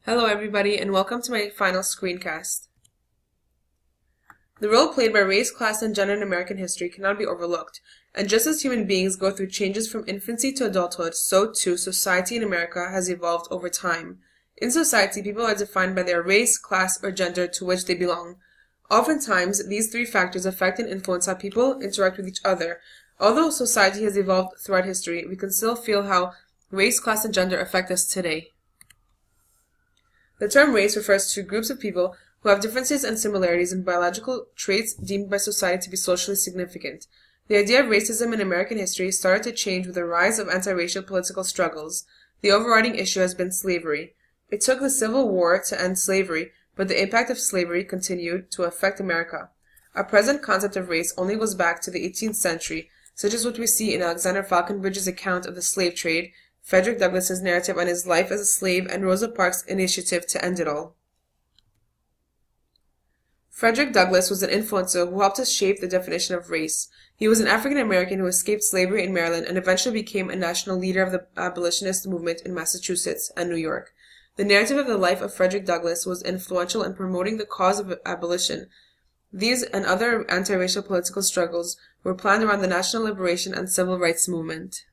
Hello everybody and welcome to my final screencast. The role played by race, class, and gender in American history cannot be overlooked, and just as human beings go through changes from infancy to adulthood, so too society in America has evolved over time. In society, people are defined by their race, class, or gender to which they belong. Oftentimes, these three factors affect and influence how people interact with each other. Although society has evolved throughout history, we can still feel how race, class, and gender affect us today. The term race refers to groups of people who have differences and similarities in biological traits deemed by society to be socially significant. The idea of racism in American history started to change with the rise of anti-racial political struggles. The overriding issue has been slavery. It took the Civil War to end slavery, but the impact of slavery continued to affect America. Our present concept of race only goes back to the 18th century, such as what we see in Alexander Falconbridge's account of the slave trade, Frederick Douglass's narrative on his life as a slave, and Rosa Parks' initiative to end it all. Frederick Douglass was an influencer who helped us shape the definition of race. He was an African American who escaped slavery in Maryland and eventually became a national leader of the abolitionist movement in Massachusetts and New York. The narrative of the life of Frederick Douglass was influential in promoting the cause of abolition. These and other anti-racial political struggles were planned around the national liberation and civil rights movement.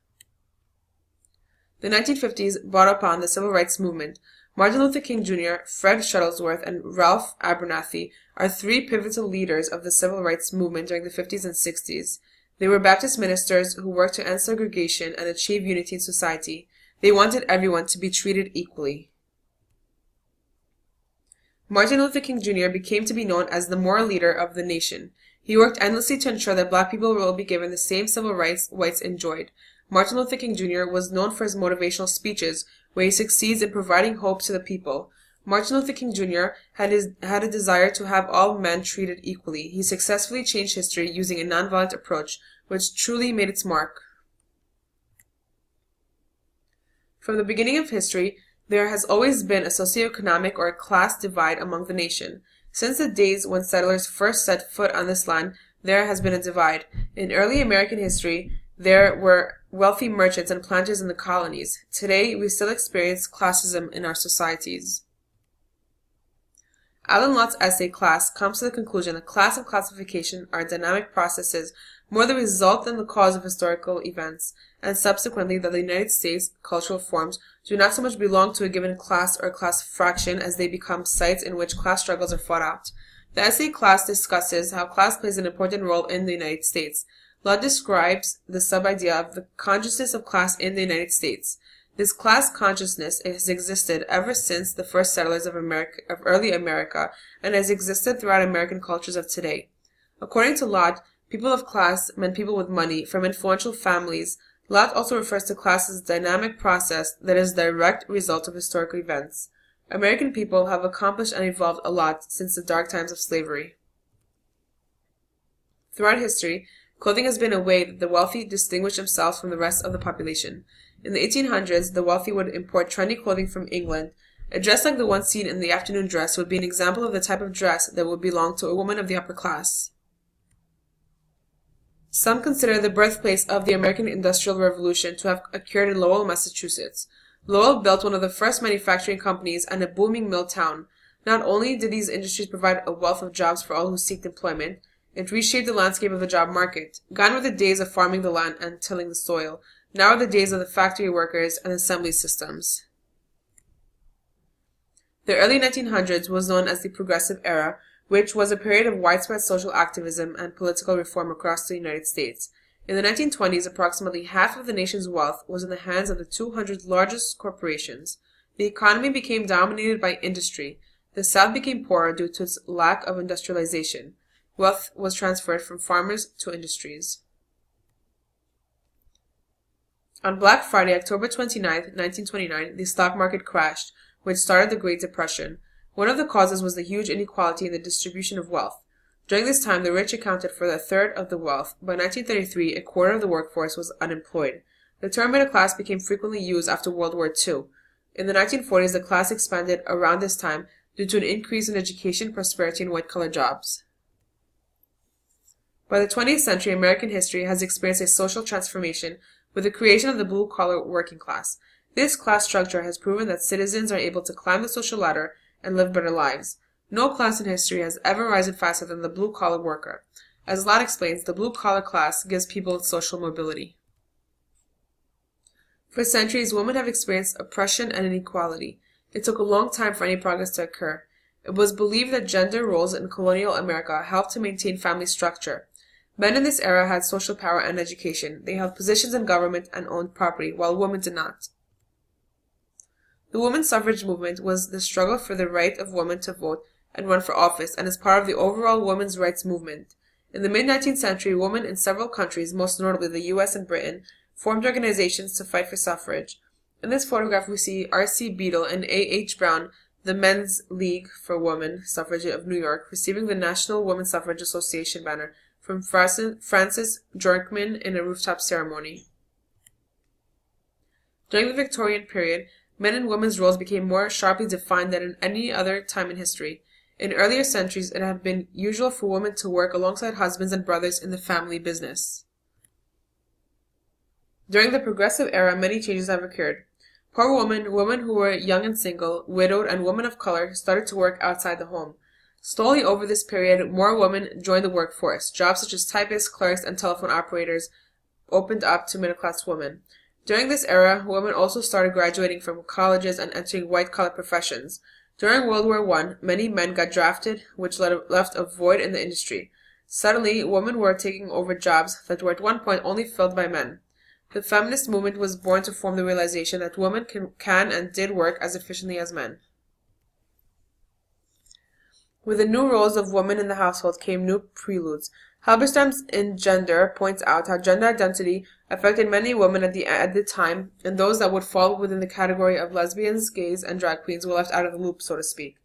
The 1950s brought upon the civil rights movement. Martin Luther King Jr., Fred Shuttlesworth, and Ralph Abernathy are three pivotal leaders of the civil rights movement during the 50s and 60s. They were Baptist ministers who worked to end segregation and achieve unity in society. They wanted everyone to be treated equally. Martin Luther King Jr. became to be known as the moral leader of the nation. He worked endlessly to ensure that black people will be given the same civil rights whites enjoyed. Martin Luther King Jr. was known for his motivational speeches, where he succeeds in providing hope to the people. Martin Luther King Jr. had a desire to have all men treated equally. He successfully changed history using a nonviolent approach, which truly made its mark. From the beginning of history, there has always been a socioeconomic or a class divide among the nation. Since the days when settlers first set foot on this land, there has been a divide. In early American history, there were wealthy merchants and planters in the colonies. Today, we still experience classism in our societies. Alan Lott's essay Class comes to the conclusion that class and classification are dynamic processes, more the result than the cause of historical events, and subsequently that the United States cultural forms do not so much belong to a given class or class fraction as they become sites in which class struggles are fought out. The essay Class discusses how class plays an important role in the United States. Lott describes the sub-idea of the consciousness of class in the United States. This class consciousness has existed ever since the first settlers of early America and has existed throughout American cultures of today. According to Lott, people of class meant people with money from influential families. Lott also refers to class as a dynamic process that is a direct result of historical events. American people have accomplished and evolved a lot since the dark times of slavery. Throughout history, clothing has been a way that the wealthy distinguish themselves from the rest of the population. In the 1800s, the wealthy would import trendy clothing from England. A dress like the one seen in the afternoon dress would be an example of the type of dress that would belong to a woman of the upper class. Some consider the birthplace of the American Industrial Revolution to have occurred in Lowell, Massachusetts. Lowell built one of the first manufacturing companies and a booming mill town. Not only did these industries provide a wealth of jobs for all who seeked employment, it reshaped the landscape of the job market. Gone were the days of farming the land and tilling the soil. Now are the days of the factory workers and assembly systems. The early 1900s was known as the Progressive Era, which was a period of widespread social activism and political reform across the United States. In the 1920s, approximately half of the nation's wealth was in the hands of the 200 largest corporations. The economy became dominated by industry. The South became poorer due to its lack of industrialization. Wealth was transferred from farmers to industries. On Black Friday, October 29, 1929, the stock market crashed, which started the Great Depression. One of the causes was the huge inequality in the distribution of wealth. During this time, the rich accounted for a third of the wealth. By 1933, a quarter of the workforce was unemployed. The term middle class became frequently used after World War II. In the 1940s, the class expanded around this time due to an increase in education, prosperity, and white-collar jobs. By the 20th century, American history has experienced a social transformation with the creation of the blue-collar working class. This class structure has proven that citizens are able to climb the social ladder and live better lives. No class in history has ever risen faster than the blue-collar worker. As Lott explains, the blue-collar class gives people social mobility. For centuries, women have experienced oppression and inequality. It took a long time for any progress to occur. It was believed that gender roles in colonial America helped to maintain family structure. Men in this era had social power and education. They held positions in government and owned property, while women did not. The women's suffrage movement was the struggle for the right of women to vote and run for office, and is part of the overall women's rights movement. In the mid-19th century, women in several countries, most notably the US and Britain, formed organizations to fight for suffrage. In this photograph, we see R.C. Beadle and A.H. Brown, the Men's League for Women Suffrage of New York, receiving the National Women's Suffrage Association banner from Frances Jorkman in a rooftop ceremony. During the Victorian period, men and women's roles became more sharply defined than in any other time in history. In earlier centuries, it had been usual for women to work alongside husbands and brothers in the family business. During the Progressive Era, many changes have occurred. Poor women, women who were young and single, widowed, and women of color started to work outside the home. Slowly over this period, more women joined the workforce. Jobs such as typists, clerks, and telephone operators opened up to middle-class women. During this era, women also started graduating from colleges and entering white-collar professions. During World War I, many men got drafted, which left a void in the industry. Suddenly, women were taking over jobs that were at one point only filled by men. The feminist movement was born to form the realization that women can and did work as efficiently as men. With the new roles of women in the household came new preludes. Halberstam's In Gender points out how gender identity affected many women at the time, and those that would fall within the category of lesbians, gays, and drag queens were left out of the loop, so to speak.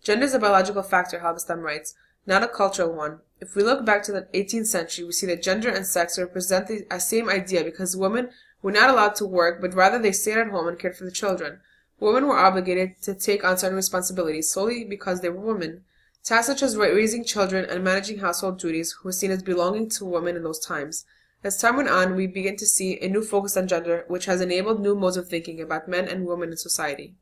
Gender is a biological factor, Halberstam writes, not a cultural one. If we look back to the 18th century, we see that gender and sex represent the same idea because women were not allowed to work, but rather they stayed at home and cared for the children. Women were obligated to take on certain responsibilities solely because they were women. Tasks such as raising children and managing household duties were seen as belonging to women in those times. As time went on, we begin to see a new focus on gender, which has enabled new modes of thinking about men and women in society.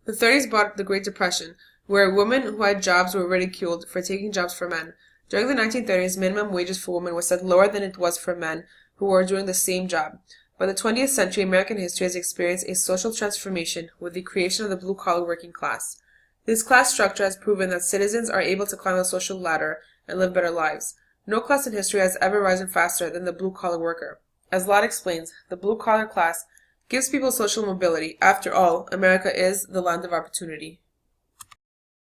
The 30s brought the Great Depression, where women who had jobs were ridiculed for taking jobs for men. During the 1930s, minimum wages for women were set lower than it was for men who were doing the same job. By the 20th century, American history has experienced a social transformation with the creation of the blue-collar working class. This class structure has proven that citizens are able to climb the social ladder and live better lives. No class in history has ever risen faster than the blue-collar worker. As Lott explains, the blue-collar class gives people social mobility. After all, America is the land of opportunity.